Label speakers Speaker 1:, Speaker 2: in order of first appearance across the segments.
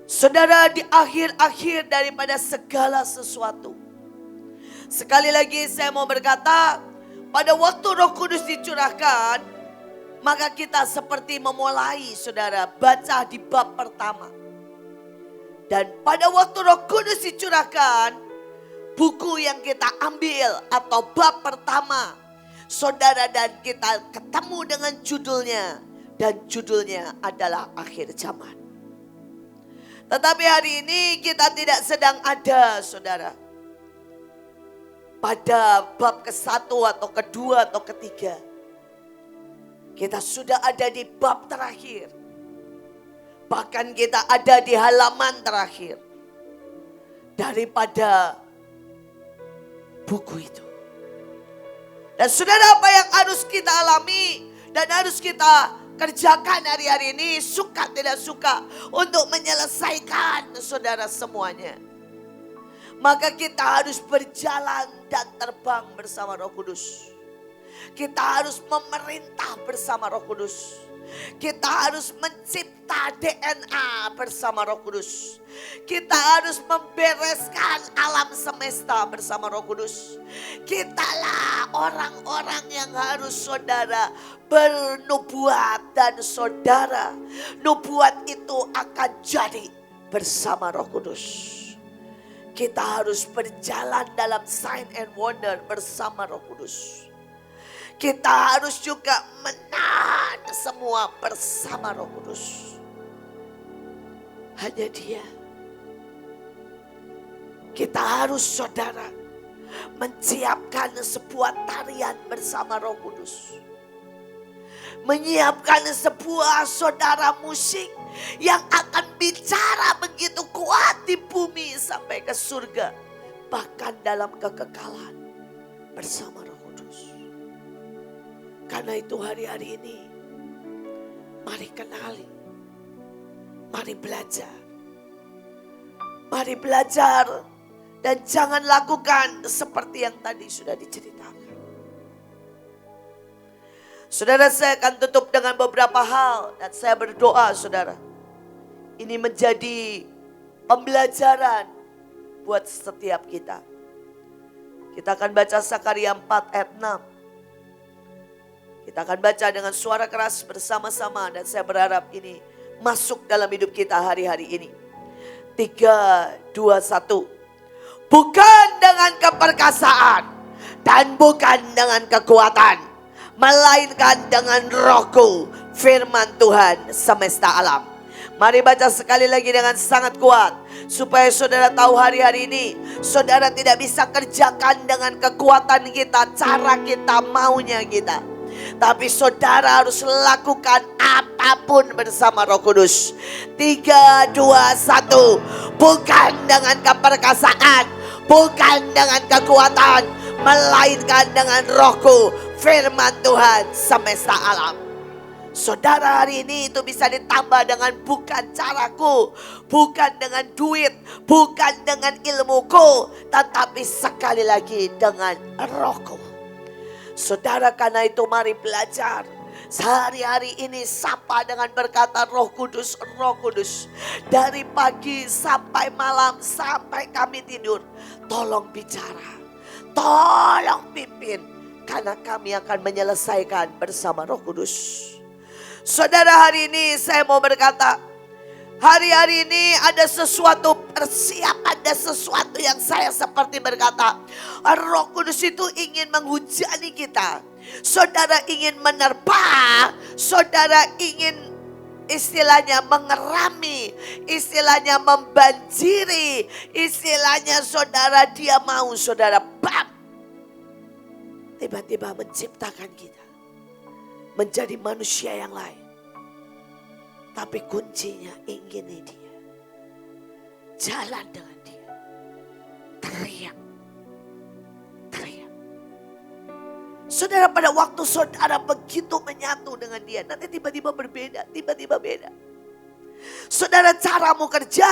Speaker 1: Saudara, di akhir-akhir daripada segala sesuatu. Sekali lagi saya mau berkata, pada waktu Roh Kudus dicurahkan, maka kita seperti memulai, saudara, baca di bab pertama. Dan pada waktu Roh Kudus dicurahkan, buku yang kita ambil atau bab pertama, saudara, dan kita ketemu dengan judulnya. Dan judulnya adalah akhir zaman. Tetapi hari ini kita tidak sedang ada, saudara, pada bab ke-1 atau kedua atau ketiga. Kita sudah ada di bab terakhir. Bahkan kita ada di halaman terakhir daripada buku itu. Dan saudara, apa yang harus kita alami dan harus kita kerjakan hari-hari ini, suka tidak suka, untuk menyelesaikan saudara semuanya. Maka kita harus berjalan dan terbang bersama Roh Kudus. Kita harus memerintah bersama Roh Kudus. Kita harus mencipta DNA bersama Roh Kudus. Kita harus membereskan alam semesta bersama Roh Kudus. Kitalah orang-orang yang harus, saudara, bernubuat. Dan saudara, nubuat itu akan jadi bersama Roh Kudus. Kita harus berjalan dalam sign and wonder bersama Roh Kudus. Kita harus juga menahan semua bersama Roh Kudus. Hanya Dia. Kita harus, saudara, menyiapkan sebuah tarian bersama Roh Kudus. Menyiapkan sebuah, saudara, musik yang akan bicara begitu kuat di bumi sampai ke surga. Bahkan dalam kekekalan bersama Roh Kudus. Karena itu hari-hari ini, mari kenali, mari belajar. Mari belajar dan jangan lakukan seperti yang tadi sudah diceritakan. Saudara, saya akan tutup dengan beberapa hal dan saya berdoa, saudara, ini menjadi pembelajaran buat setiap kita. Kita akan baca Sakaria 4 ayat 6. Kita akan baca dengan suara keras bersama-sama dan saya berharap ini masuk dalam hidup kita hari-hari ini. 3, 2, 1. Bukan dengan keperkasaan dan bukan dengan kekuatan, melainkan dengan Rohku, firman Tuhan semesta alam. Mari baca sekali lagi dengan sangat kuat. Supaya saudara tahu hari-hari ini, saudara tidak bisa kerjakan dengan kekuatan kita, cara kita, maunya kita. Tapi saudara harus lakukan apapun bersama Roh Kudus. 3, 2, 1. Bukan dengan keperkasaan, bukan dengan kekuatan, melainkan dengan Rohku, firman Tuhan semesta alam. Saudara, hari ini itu bisa ditambah dengan bukan caraku, bukan dengan duit, bukan dengan ilmuku, tetapi sekali lagi dengan Rohku. Saudara, karena itu mari belajar. Sehari-hari ini sapa dengan berkata Roh Kudus, Roh Kudus. Dari pagi sampai malam, sampai kami tidur. Tolong bicara, tolong pimpin. Karena kami akan menyelesaikan bersama Roh Kudus. Saudara, hari ini saya mau berkata, hari-hari ini ada sesuatu persiapan, ada sesuatu yang saya seperti berkata, Roh Kudus itu ingin menghujani kita. Saudara ingin menerpa, saudara ingin istilahnya mengerami, istilahnya membanjiri, istilahnya saudara dia mau saudara bam. Tiba-tiba menciptakan kita menjadi manusia yang lain. Tapi kuncinya ingin Dia. Jalan dengan Dia. Teriak. Teriak. Saudara, pada waktu saudara begitu menyatu dengan Dia, nanti tiba-tiba berbeda, tiba-tiba beda. Saudara, caramu kerja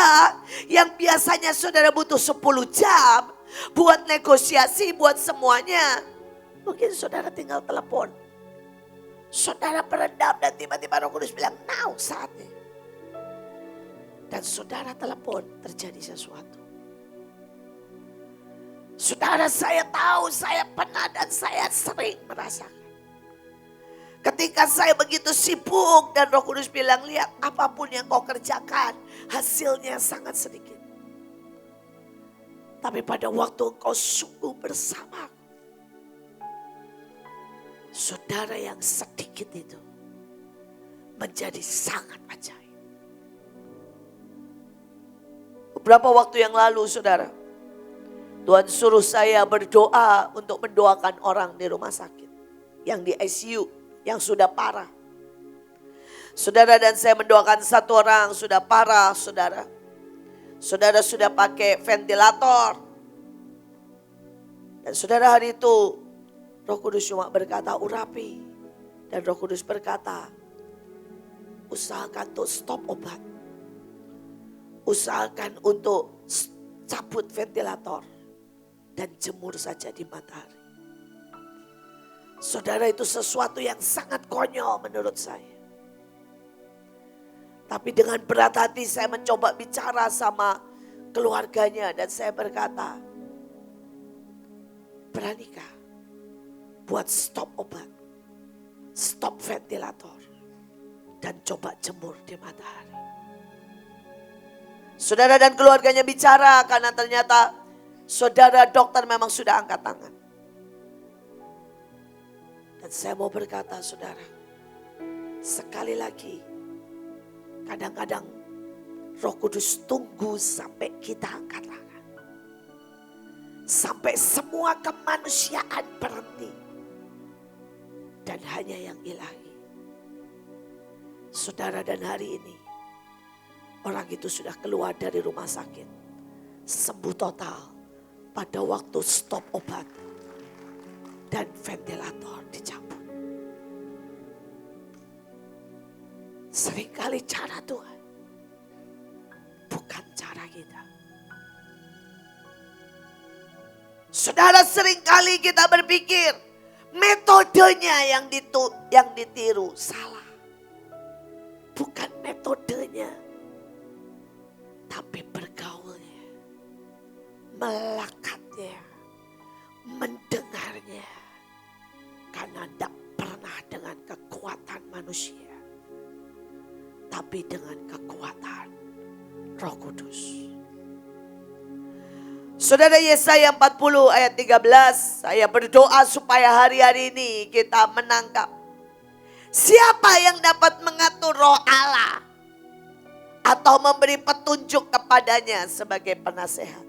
Speaker 1: yang biasanya saudara butuh 10 jam buat negosiasi, buat semuanya. Mungkin saudara tinggal telepon. Saudara berendam dan tiba-tiba Roh Kudus bilang, now saatnya. Dan saudara telepon, terjadi sesuatu. Saudara, saya tahu, saya pernah dan saya sering merasakan. Ketika saya begitu sibuk dan Roh Kudus bilang, lihat apapun yang kau kerjakan, hasilnya sangat sedikit. Tapi pada waktu kau sungguh bersama, saudara yang sedikit itu menjadi sangat ajaib. Beberapa waktu yang lalu saudara, Tuhan suruh saya berdoa untuk mendoakan orang di rumah sakit. Yang di ICU, yang sudah parah. Saudara, dan saya mendoakan satu orang sudah parah saudara. Saudara sudah pakai ventilator. Dan saudara, hari itu Roh Kudus cuma berkata urapi. Dan Roh Kudus berkata, usahakan untuk stop obat. Usahakan untuk cabut ventilator. Dan jemur saja di matahari. Saudara, itu sesuatu yang sangat konyol menurut saya. Tapi dengan berat hati saya mencoba bicara sama keluarganya. Dan saya berkata, beranikah buat stop obat, stop ventilator, dan coba jemur di matahari. Saudara dan keluarganya bicara karena ternyata saudara dokter memang sudah angkat tangan. Dan saya mau berkata saudara, sekali lagi, kadang-kadang Roh Kudus tunggu sampai kita angkat tangan. Sampai semua kemanusiaan berhenti. Dan hanya yang ilahi. Saudara, dan hari ini orang itu sudah keluar dari rumah sakit. Sembuh total pada waktu stop obat. Dan ventilator dicabut. Seringkali cara Tuhan bukan cara kita. Saudara, seringkali kita berpikir metodenya yang ditiru salah. Bukan metodenya, tapi bergaulnya, melekatnya, mendengarnya. Karena tidak pernah dengan kekuatan manusia, tapi dengan kekuatan Roh Kudus. Saudara, Yesaya 40 ayat 13, saya berdoa supaya hari-hari ini kita menangkap siapa yang dapat mengatur Roh Allah atau memberi petunjuk kepadanya sebagai penasehat.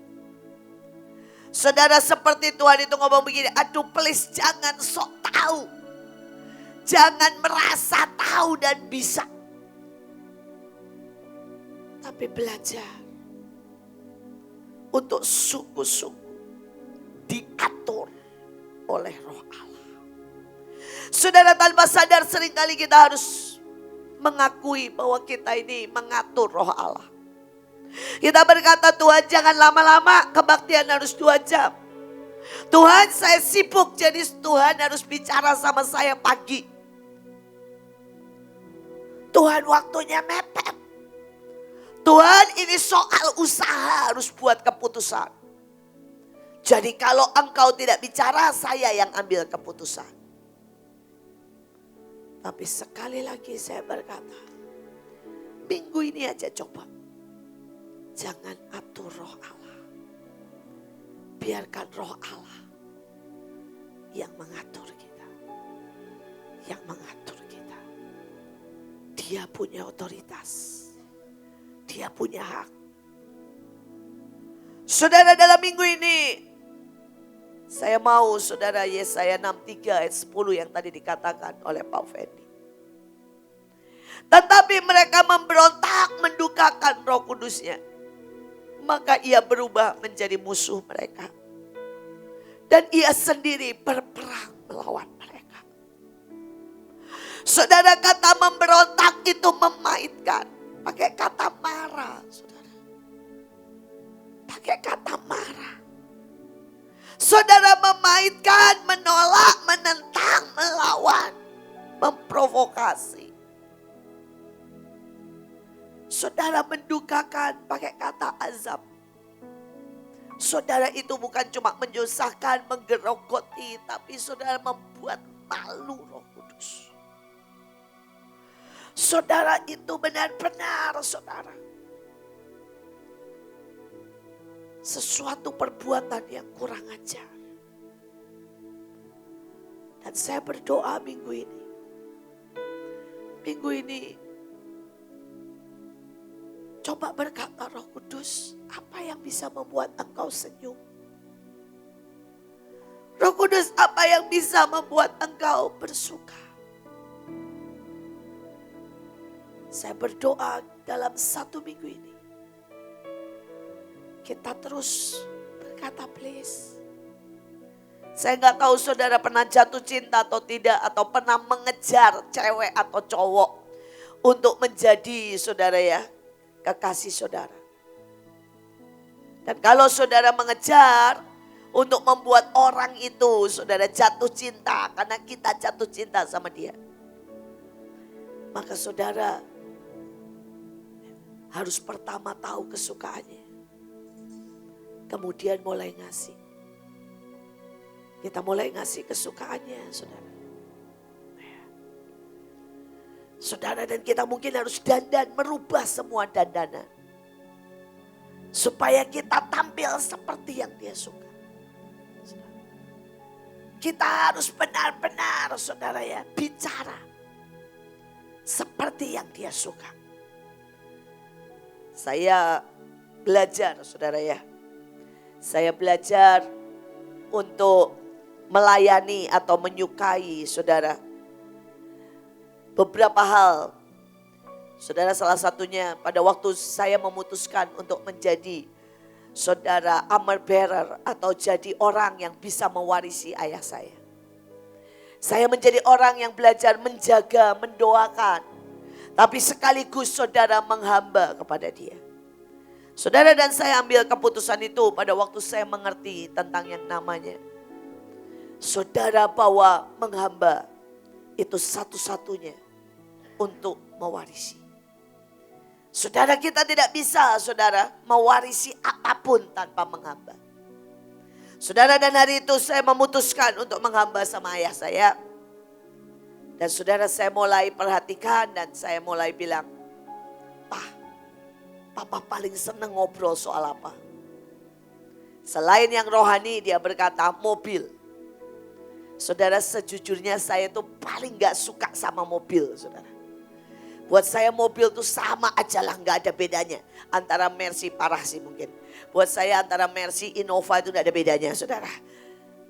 Speaker 1: Saudara, seperti Tuhan itu ngomong begini, aduh please jangan sok tahu. Jangan merasa tahu dan bisa. Tapi belajar untuk sungguh-sungguh diatur oleh Roh Allah. Saudara, tanpa sadar seringkali kita harus mengakui bahwa kita ini mengatur Roh Allah. Kita berkata, Tuhan jangan lama-lama, kebaktian harus 2 jam. Tuhan saya sibuk, jadi Tuhan harus bicara sama saya pagi. Tuhan waktunya mepet. Tuhan ini soal usaha, harus buat keputusan. Jadi kalau engkau tidak bicara, saya yang ambil keputusan. Tapi sekali lagi saya berkata, minggu ini aja coba. Jangan atur Roh Allah. Biarkan Roh Allah yang mengatur kita. Yang mengatur kita. Dia punya otoritas. Dia punya hak. Saudara, dalam minggu ini saya mau saudara Yesaya 63 ayat 10 yang tadi dikatakan oleh Pak Fendi. Tetapi mereka memberontak, mendukakan Roh Kudusnya. Maka ia berubah menjadi musuh mereka. Dan ia sendiri berperang melawan mereka. Saudara, kata memberontak itu memaitkan. Pakai kata marah, saudara. Pakai kata marah. Saudara, memaitkan, menolak, menentang, melawan, memprovokasi. Saudara mendukakan pakai kata azab. Saudara itu bukan cuma menyusahkan, menggerogoti, tapi saudara membuat malu Roh Kudus. Saudara itu benar-benar saudara. Sesuatu perbuatan yang kurang ajar. Dan saya berdoa minggu ini. Minggu ini coba berkata Roh Kudus, apa yang bisa membuat engkau senyum? Roh Kudus, apa yang bisa membuat engkau bersuka? Saya berdoa dalam 1 minggu ini. Kita terus berkata please. Saya gak tahu saudara pernah jatuh cinta atau tidak. Atau pernah mengejar cewek atau cowok. Untuk menjadi saudara ya, kekasih saudara. Dan kalau saudara mengejar untuk membuat orang itu saudara jatuh cinta. Karena kita jatuh cinta sama dia. Maka saudara harus pertama tahu kesukaannya. Kemudian mulai ngasih. Kita mulai ngasih kesukaannya saudara. Saudara, dan kita mungkin harus dandan, merubah semua dandanan. Supaya kita tampil seperti yang dia suka. Kita harus benar-benar saudara ya, bicara seperti yang dia suka. Saya belajar saudara ya. Saya belajar untuk melayani atau menyukai saudara. Beberapa hal. Saudara, salah satunya pada waktu saya memutuskan untuk menjadi saudara armor bearer atau jadi orang yang bisa mewarisi ayah saya. Saya menjadi orang yang belajar menjaga, mendoakan. Tapi sekaligus saudara menghamba kepada dia. Saudara, dan saya ambil keputusan itu pada waktu saya mengerti tentang yang namanya. Saudara, bahwa menghamba itu satu-satunya untuk mewarisi. Saudara, kita tidak bisa saudara mewarisi apapun tanpa menghamba. Saudara, dan hari itu saya memutuskan untuk menghamba sama ayah saya. Dan saudara, saya mulai perhatikan dan saya mulai bilang, Papa paling senang ngobrol soal apa? Selain yang rohani, dia berkata mobil. Saudara, sejujurnya saya itu paling gak suka sama mobil saudara. Buat saya mobil itu sama aja lah, gak ada bedanya. Antara Mercy, parah sih mungkin. Buat saya antara Mercy, Innova itu gak ada bedanya saudara.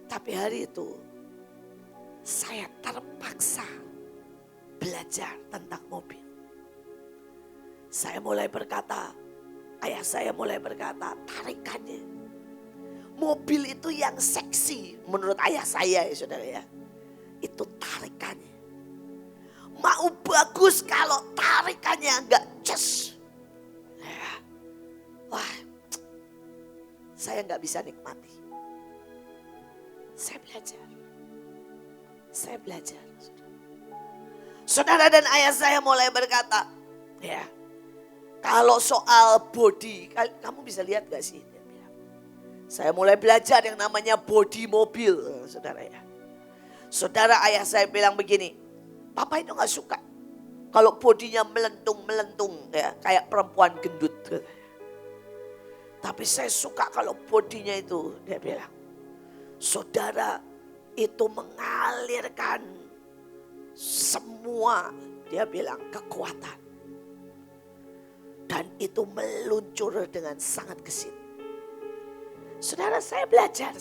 Speaker 1: Tapi hari itu saya terpaksa belajar tentang mobil. Saya mulai berkata, ayah saya mulai berkata, tarikannya. Mobil itu yang seksi menurut ayah saya ya saudara ya. Itu tarikannya. Mau bagus kalau tarikannya enggak ces. Ya. Wah, saya enggak bisa nikmati. Saya belajar. Saya belajar. Saudara, dan ayah saya mulai berkata, ya, kalau soal body, kamu bisa lihat gak sih? Dia bilang. Saya mulai belajar yang namanya body mobil, saudara ya. Saudara, ayah saya bilang begini, Papa itu gak suka kalau bodinya melentung-melentung ya, kayak perempuan gendut. Tapi saya suka kalau bodinya itu, dia bilang, saudara, itu mengalirkan semua, dia bilang, kekuatan. Dan itu meluncur dengan sangat gesit. Saudara, saya belajar.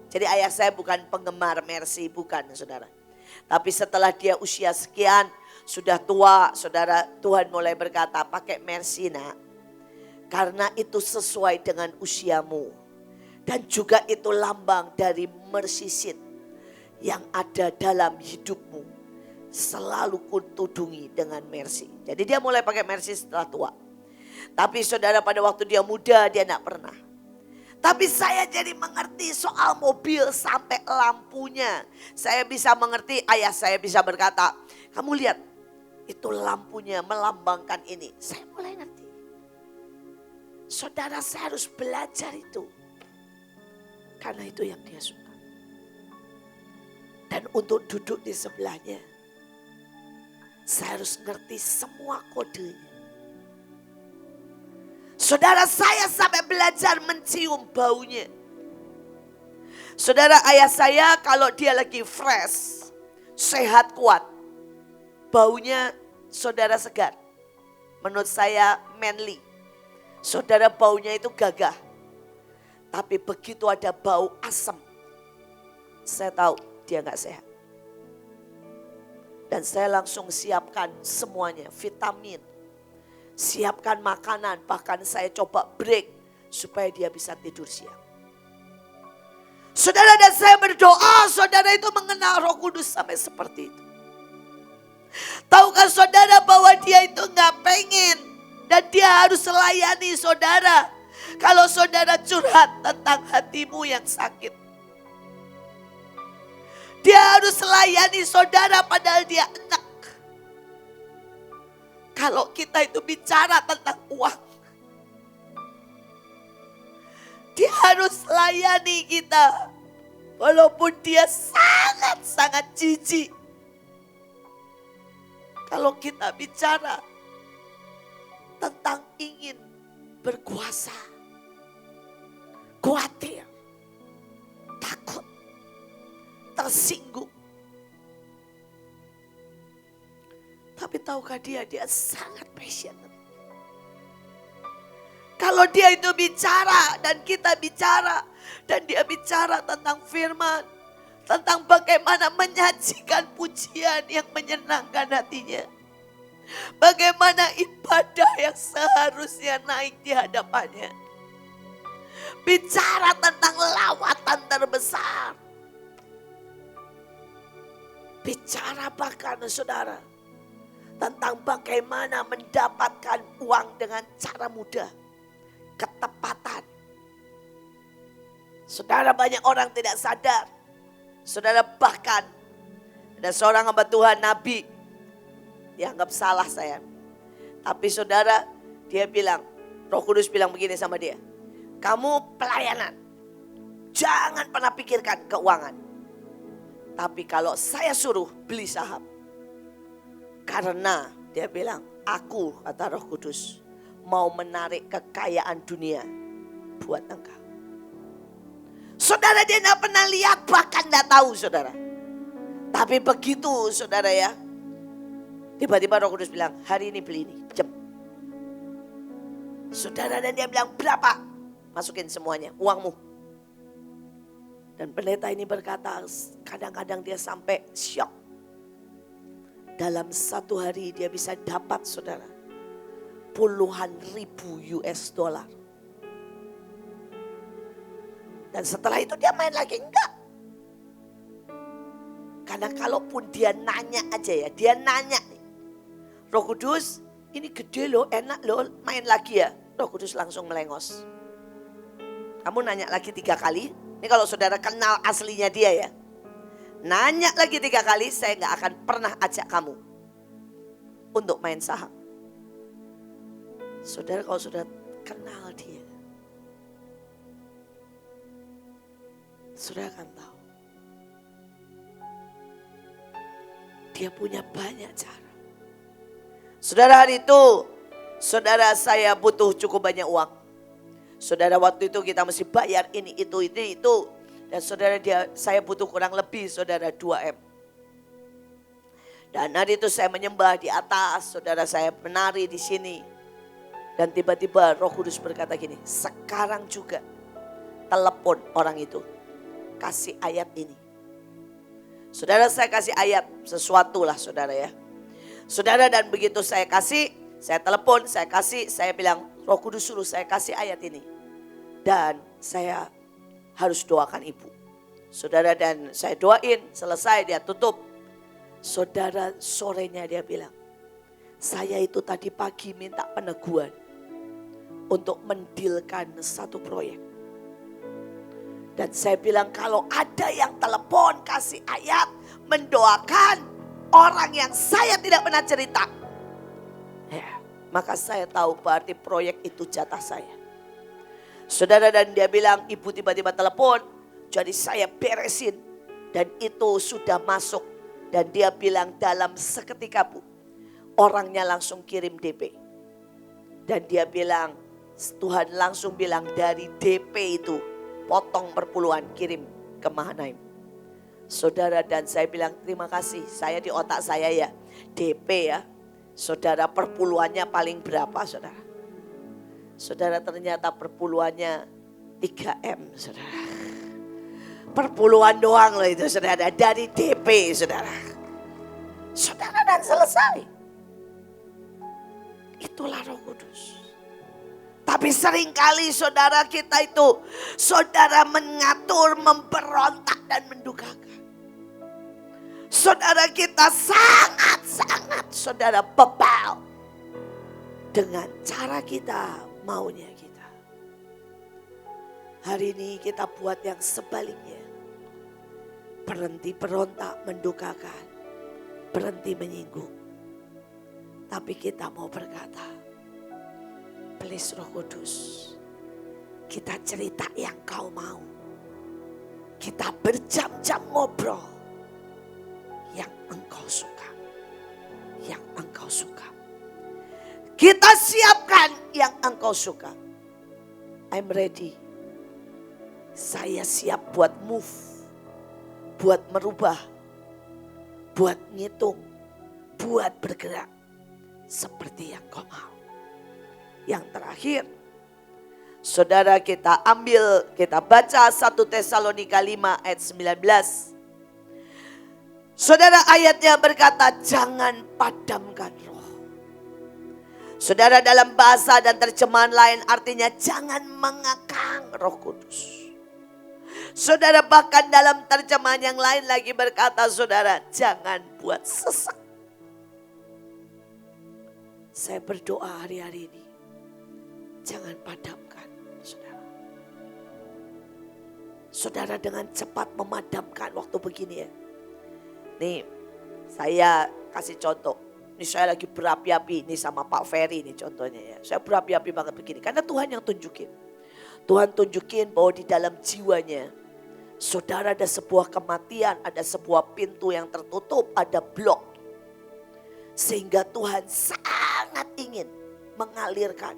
Speaker 1: Jadi ayah saya bukan penggemar Mercy, bukan saudara. Tapi setelah dia usia sekian, sudah tua, saudara, Tuhan mulai berkata, pakai Mercy nak. Karena itu sesuai dengan usiamu. Dan juga itu lambang dari mercy seat yang ada dalam hidupmu. Selalu kutudungi dengan Mercy. Jadi dia mulai pakai Mercy setelah tua. Tapi saudara, pada waktu dia muda dia tidak pernah. Tapi saya jadi mengerti soal mobil sampai lampunya. Saya bisa mengerti, ayah saya bisa berkata, kamu lihat Itu lampunya melambangkan ini. Saya mulai ngerti. Saudara, saya harus belajar itu. Karena itu yang dia suka. Dan untuk duduk di sebelahnya, saya harus ngerti semua kodenya. Saudara, saya sampai belajar mencium baunya. Saudara, ayah saya kalau dia lagi fresh, sehat, kuat, baunya saudara segar. Menurut saya manly. Saudara, baunya itu gagah. Tapi begitu ada bau asam, saya tahu dia gak sehat. Dan saya langsung siapkan semuanya, vitamin. Siapkan makanan, bahkan saya coba break supaya dia bisa tidur siang. Saudara, dan saya berdoa saudara itu mengenal Roh Kudus sampai seperti itu. Tahukah saudara bahwa dia itu gak pengen dan dia harus melayani saudara. Kalau saudara curhat tentang hatimu yang sakit, dia harus melayani saudara padahal dia enak. Kalau kita itu bicara tentang uang, dia harus layani kita. Walaupun dia sangat-sangat jijik. Kalau kita bicara tentang ingin berkuasa, khawatir, takut, tersinggung. Tapi tahukah dia sangat passionate. Kalau dia itu bicara dan kita bicara dan dia bicara tentang firman, tentang bagaimana menyajikan pujian yang menyenangkan hatinya. Bagaimana ibadah yang seharusnya naik di hadapannya. Bicara tentang lawatan terbesar. Bicara bahkan saudara tentang bagaimana mendapatkan uang dengan cara mudah. Ketepatan. Saudara, banyak orang tidak sadar. Saudara, bahkan ada seorang hamba Tuhan, nabi, dianggap salah saya. Tapi saudara, dia bilang, Roh Kudus bilang begini sama dia. Kamu pelayanan, jangan pernah pikirkan keuangan. Tapi kalau saya suruh beli saham. Karena dia bilang, aku, kata Roh Kudus, mau menarik kekayaan dunia buat engkau. Saudara, dia tidak pernah lihat, bahkan tidak tahu saudara. Tapi begitu saudara ya, tiba-tiba Roh Kudus bilang, hari ini beli ini, jam. Saudara, dan dia bilang, berapa? Masukin semuanya, uangmu. Dan pendeta ini berkata, kadang-kadang dia sampai syok. Dalam satu hari dia bisa dapat saudara, puluhan ribu US dollar. Dan setelah itu dia main lagi, enggak. Karena kalaupun dia nanya aja ya, dia nanya nih. Roh Kudus, ini gede loh, enak loh, main lagi ya. Roh Kudus langsung melengos. Kamu nanya lagi 3 kali, ini kalau saudara kenal aslinya dia ya. Nanya lagi 3 kali, saya gak akan pernah ajak kamu untuk main saham. Saudara, kalau sudah kenal dia, saudara akan tahu. Dia punya banyak cara. Saudara, hari itu, saudara saya butuh cukup banyak uang. Saudara, waktu itu kita mesti bayar ini, itu. Dan saudara, saya butuh kurang lebih saudara 2M. Dan hari itu saya menyembah di atas, saudara, saya menari di sini. Dan tiba-tiba Roh Kudus berkata gini, sekarang juga telepon orang itu, kasih ayat ini. Saudara, saya kasih ayat sesuatu lah saudara ya. Saudara, dan begitu saya kasih, saya telepon, saya kasih, saya bilang, Roh Kudus suruh saya kasih ayat ini. Dan saya harus doakan ibu. Saudara, dan saya doain, selesai dia tutup. Saudara, sorenya dia bilang, saya itu tadi pagi minta peneguhan untuk mendilkan satu proyek. Dan saya bilang, kalau ada yang telepon kasih ayat mendoakan, orang yang saya tidak pernah cerita. Ya, maka saya tahu berarti proyek itu jatah saya. Saudara, dan dia bilang ibu tiba-tiba telepon. Jadi saya beresin dan itu sudah masuk. Dan dia bilang dalam seketika Bu, orangnya langsung kirim DP. Dan dia bilang Tuhan langsung bilang dari DP itu potong perpuluhan kirim ke Mahanaim. Saudara, dan saya bilang terima kasih. Saya di otak saya ya DP ya. Saudara, perpuluhannya paling berapa saudara? Saudara, ternyata perpuluhannya 3M saudara. Perpuluhan doang loh itu saudara. Dari DP saudara. Saudara, dan selesai. Itulah Roh Kudus. Tapi seringkali saudara kita itu, saudara mengatur, memberontak dan mendukakan. Saudara kita sangat-sangat saudara bebal dengan cara kita, maunya kita. Hari ini kita buat yang sebaliknya. Berhenti berontak, mendukakan. Berhenti menyinggung. Tapi kita mau berkata, please Roh Kudus, kita cerita yang kau mau. Kita berjam-jam ngobrol. Yang engkau suka. Yang engkau suka. Kita siapkan yang engkau suka. I'm ready. Saya siap buat move. Buat merubah. Buat ngitung. Buat bergerak. Seperti yang kau mau. Yang terakhir. Saudara, kita ambil, kita baca 1 Tesalonika 5 ayat 19. Saudara, ayatnya berkata jangan padamkan roh. Saudara, dalam bahasa dan terjemahan lain artinya jangan mengekang Roh Kudus. Saudara, bahkan dalam terjemahan yang lain lagi berkata saudara jangan buat sesak. Saya berdoa hari-hari ini jangan padamkan saudara. Saudara, dengan cepat memadamkan waktu begini ya. Nih, saya kasih contoh. Ini saya lagi berapi-api nih sama Pak Ferry nih contohnya ya. Saya berapi-api banget begini. Karena Tuhan yang tunjukin. Tuhan tunjukin bahwa di dalam jiwanya. Saudara, ada sebuah kematian, ada sebuah pintu yang tertutup, ada blok. Sehingga Tuhan sangat ingin mengalirkan.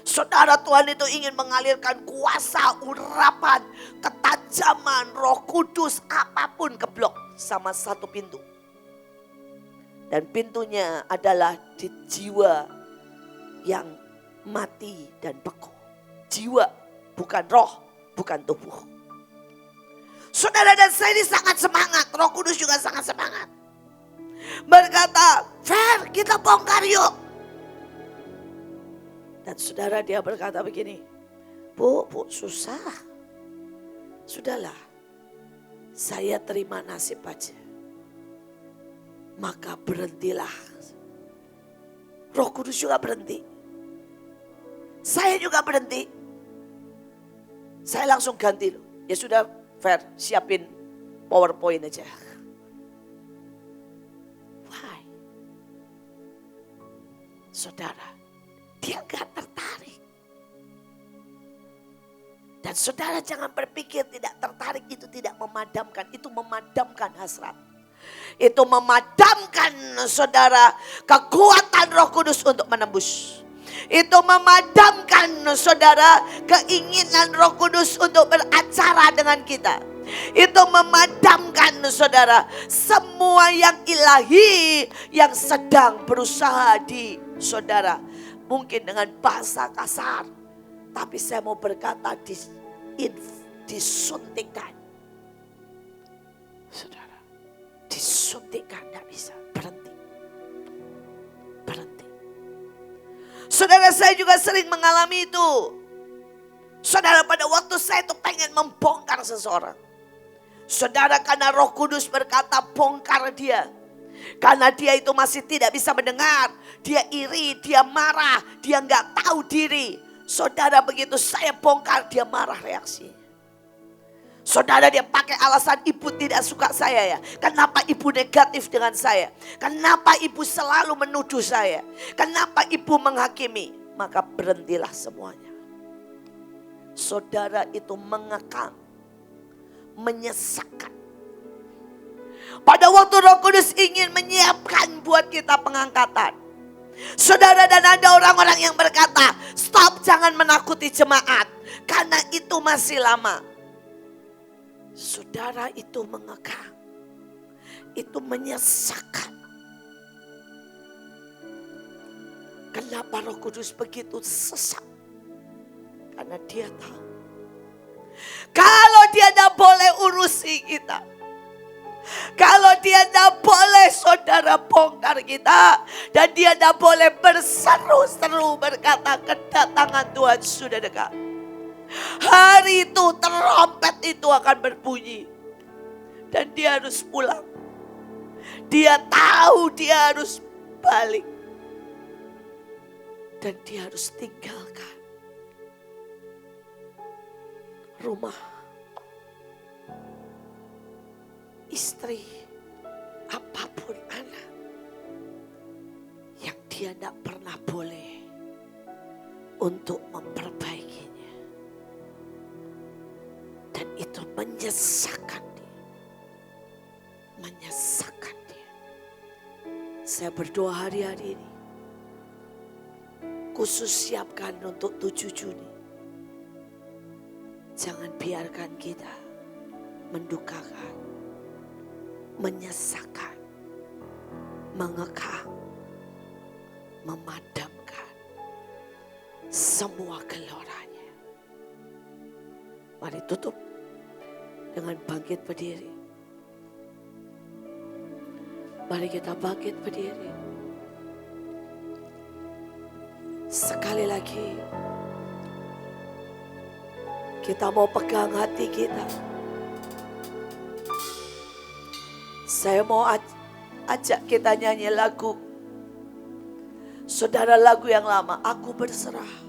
Speaker 1: Saudara, Tuhan itu ingin mengalirkan kuasa, urapan, ketajaman, Roh Kudus, apapun ke blok sama satu pintu. Dan pintunya adalah di jiwa yang mati dan beku. Jiwa, bukan roh, bukan tubuh. Saudara, dan saya ini sangat semangat, Roh Kudus juga sangat semangat. Berkata, Fer, kita bongkar yuk. Dan saudara, dia berkata begini, Bu, susah. Sudahlah, saya terima nasib aja. Maka berhentilah. Roh Kudus juga berhenti. Saya juga berhenti. Saya langsung ganti loh. Ya sudah, Fer, siapin PowerPoint aja. Why? Saudara, dia gak tertarik. Dan saudara jangan berpikir tidak tertarik itu tidak memadamkan. Itu memadamkan hasrat. Itu memadamkan saudara kekuatan Roh Kudus untuk menembus. Itu memadamkan saudara keinginan Roh Kudus untuk beracara dengan kita. Itu memadamkan saudara semua yang ilahi yang sedang berusaha di saudara. Mungkin dengan bahasa kasar. Tapi saya mau berkata disuntikkan. Saudara. Disuntikkan, gak bisa, berhenti. Berhenti. Saudara, saya juga sering mengalami itu. Saudara, pada waktu saya itu pengen membongkar seseorang. Saudara, karena Roh Kudus berkata bongkar dia. Karena dia itu masih tidak bisa mendengar. Dia iri, dia marah, dia gak tahu diri. Saudara, begitu saya bongkar dia marah reaksinya. Saudara, dia pakai alasan ibu tidak suka saya ya. Kenapa ibu negatif dengan saya? Kenapa ibu selalu menuduh saya? Kenapa ibu menghakimi? Maka berhentilah semuanya. Saudara itu mengekang, menyesakkan. Pada waktu Roh Kudus ingin menyiapkan buat kita pengangkatan. Saudara, dan ada orang-orang yang berkata, stop, jangan menakuti jemaat. Karena itu masih lama. Saudara, itu mengekang. Itu menyesakkan. Kenapa Roh Kudus begitu sesak? Karena dia tahu. Kalau dia tidak boleh urusi kita. Kalau dia tidak boleh saudara bongkar kita. Dan dia tidak boleh berseru-seru berkata kedatangan Tuhan sudah dekat. Hari itu trompet itu akan berbunyi. Dan dia harus pulang. Dia tahu dia harus balik. Dan dia harus tinggalkan rumah, istri, apapun anak yang dia tidak pernah boleh untuk memperbaikinya. Dan itu menyesakkan dia. Menyesakkan dia. Saya berdoa hari-hari ini. Khusus siapkan untuk 7 Juni. Jangan biarkan kita mendukakan, menyesakkan, mengekang, memadamkan semua geloranya. Mari tutup dengan bangkit berdiri. Mari kita bangkit berdiri. Sekali lagi. Kita mau pegang hati kita. Saya mau ajak kita nyanyi lagu. Saudara, lagu yang lama, aku berserah.